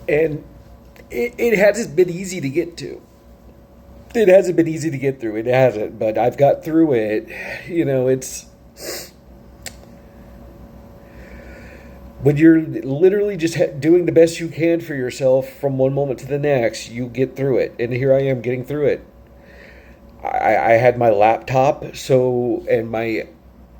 And it hasn't been easy to get to. It hasn't been easy to get through. It hasn't, but I've got through it. It's when you're literally just doing the best you can for yourself from one moment to the next, you get through it. And here I am getting through it. I had my laptop, and my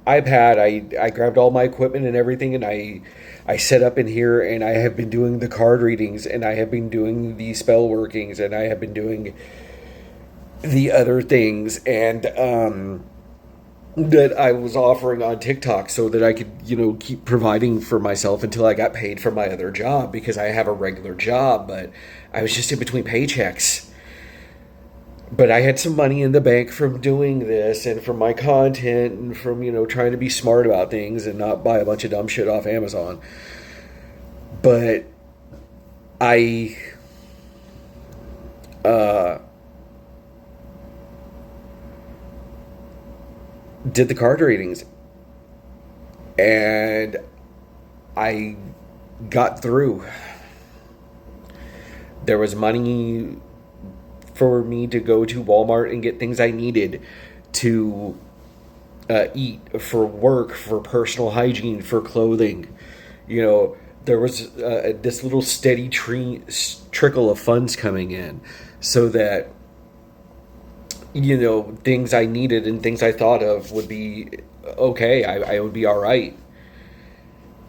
iPad. I grabbed all my equipment and everything, and I set up in here, and I have been doing the card readings, and I have been doing the spell workings, and I have been doing the other things, and that I was offering on TikTok so that I could, keep providing for myself until I got paid for my other job, because I have a regular job, but I was just in between paychecks. But I had some money in the bank from doing this and from my content and from, trying to be smart about things and not buy a bunch of dumb shit off Amazon. But I did the card readings, and I got through. There was money for me to go to Walmart and get things I needed to eat, for work, for personal hygiene, for clothing. There was this little steady trickle of funds coming in, so that things I needed and things I thought of would be okay. I would be all right.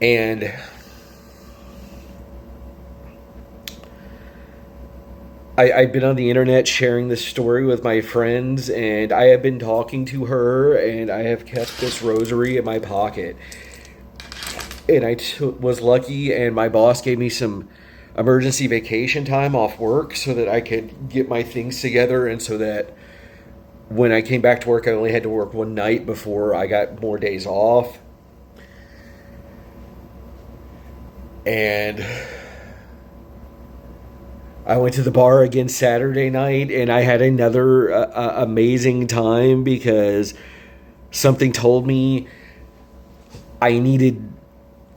And I've been on the internet sharing this story with my friends, and I have been talking to her, and I have kept this rosary in my pocket. And I was lucky, and my boss gave me some emergency vacation time off work so that I could get my things together, and so that when I came back to work, I only had to work one night before I got more days off. And I went to the bar again Saturday night, and I had another amazing time, because something told me I needed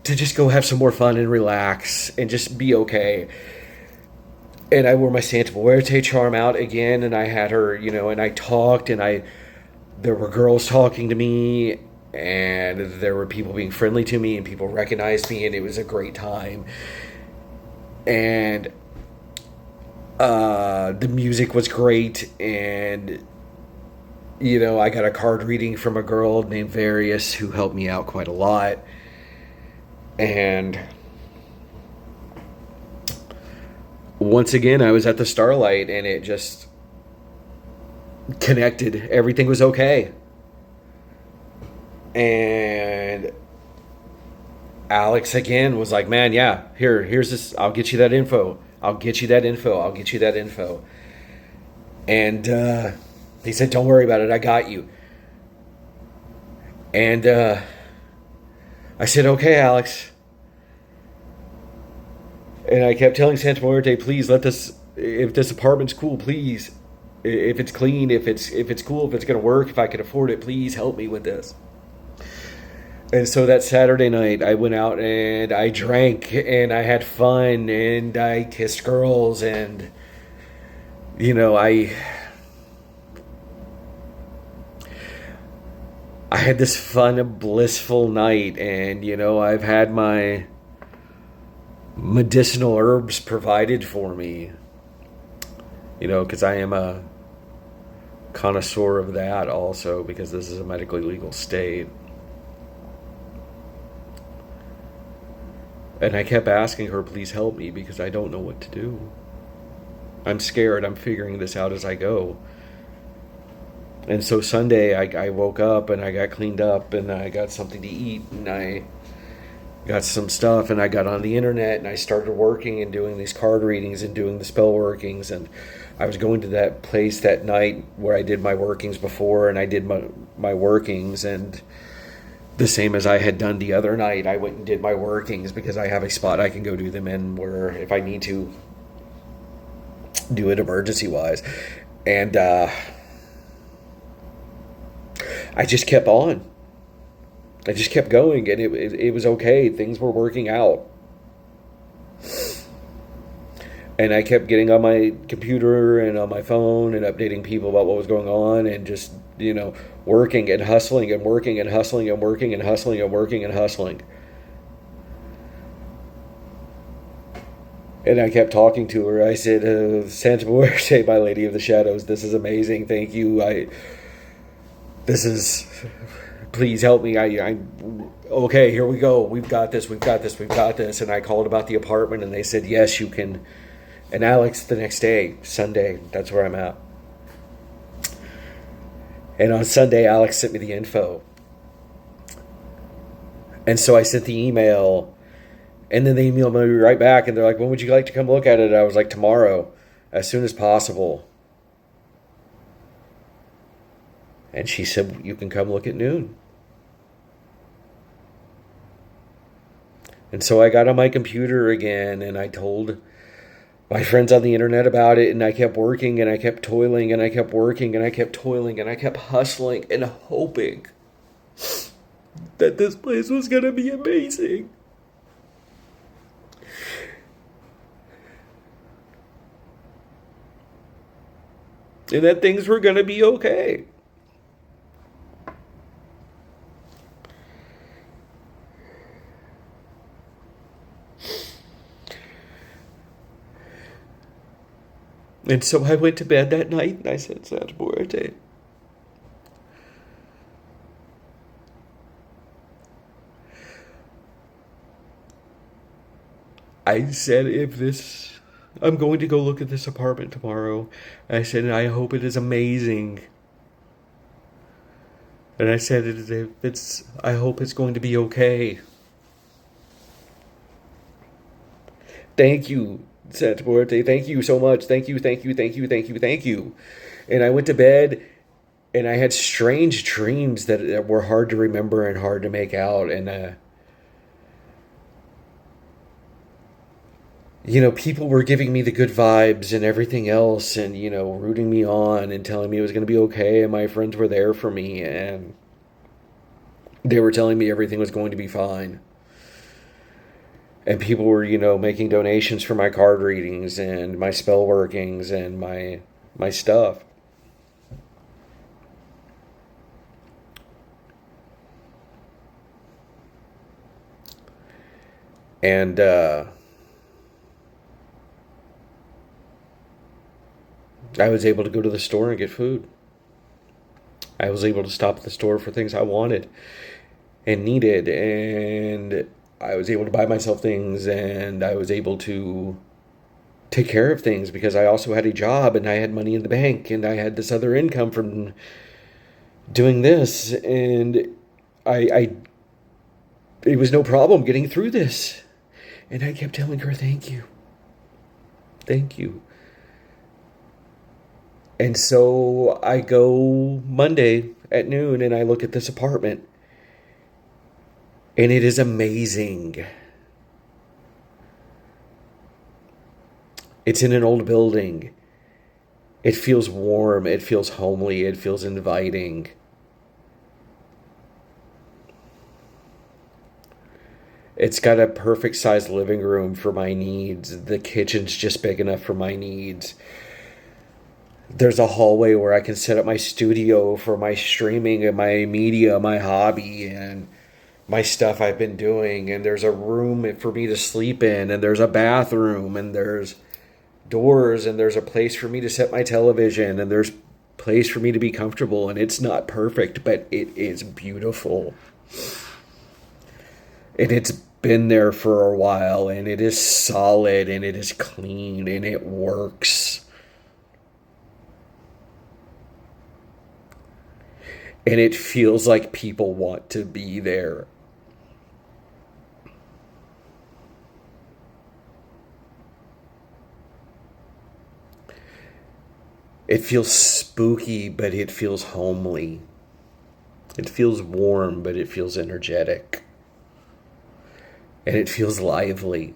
to just go have some more fun and relax and just be okay. And I wore my Santa Muerte charm out again, and I had her, and I talked, and there were girls talking to me, and there were people being friendly to me, and people recognized me, and it was a great time. And the music was great, and I got a card reading from a girl named Various who helped me out quite a lot. And once again, I was at the Starlight, and it just connected. Everything was okay. And Alex again was like, man, yeah, here's this. I'll get you that info. And he said, don't worry about it. I got you. And I said, okay, Alex. And I kept telling Santa Muerte, please if this apartment's cool, please. If it's clean, if it's cool, if it's going to work, if I can afford it, please help me with this. And so that Saturday night, I went out and I drank and I had fun and I kissed girls, and I had this fun, blissful night. And I've had my medicinal herbs provided for me, because I am a connoisseur of that also, because this is a medically legal state. And I kept asking her, please help me, because I don't know what to do. I'm scared. I'm figuring this out as I go. And so Sunday, I woke up and I got cleaned up and I got something to eat and I got some stuff, and I got on the internet and I started working and doing these card readings and doing the spell workings. And I was going to that place that night where I did my workings before, and I did my workings, and the same as I had done the other night, I went and did my workings because I have a spot I can go do them in where if I need to do it emergency wise. And I just kept on. I just kept going, and it was okay. Things were working out. And I kept getting on my computer and on my phone and updating people about what was going on, and just, working and hustling and working and hustling and working and hustling and working and hustling. And I kept talking to her. I said, Santa Muerte, my Lady of the Shadows, this is amazing. Thank you. Please help me. Okay, here we go. We've got this. And I called about the apartment, and they said, yes, you can. And Alex, the next day, Sunday, that's where I'm at. And on Sunday, Alex sent me the info. And so I sent the email, and then they emailed me right back, and they're like, when would you like to come look at it? I was like, tomorrow, as soon as possible. And she said, you can come look at noon. And so I got on my computer again, and I told my friends on the internet about it, and I kept working, and I kept toiling, and I kept working, and I kept toiling, and I kept hustling and hoping that this place was going to be amazing. And that things were going to be okay. And so I went to bed that night, and I said, Santa Muerte, I said, I'm going to go look at this apartment tomorrow. I said, and I hope it is amazing. And I said, I hope it's going to be okay. Thank you, Santa Muerte. Thank you so much. Thank you. And I went to bed, and I had strange dreams that were hard to remember and hard to make out. And, people were giving me the good vibes and everything else, and, rooting me on and telling me it was going to be okay. And my friends were there for me, and they were telling me everything was going to be fine. And people were, making donations for my card readings and my spell workings and my stuff. And I was able to go to the store and get food. I was able to stop at the store for things I wanted and needed, and I was able to buy myself things, and I was able to take care of things because I also had a job, and I had money in the bank, and I had this other income from doing this, and it was no problem getting through this. And I kept telling her, thank you. And so I go Monday at noon, and I look at this apartment, and it is amazing. It's in an old building. It feels warm. It feels homely. It feels inviting. It's got a perfect sized living room for my needs. The kitchen's just big enough for my needs. There's a hallway where I can set up my studio for my streaming and my media, my hobby, and my stuff I've been doing. And there's a room for me to sleep in, and there's a bathroom, and there's doors, and there's a place for me to set my television, and there's a place for me to be comfortable. And it's not perfect, but it is beautiful. And it's been there for a while, and it is solid, and it is clean, and it works. And it feels like people want to be there. It feels spooky, but it feels homely. It feels warm, but it feels energetic. And it feels lively.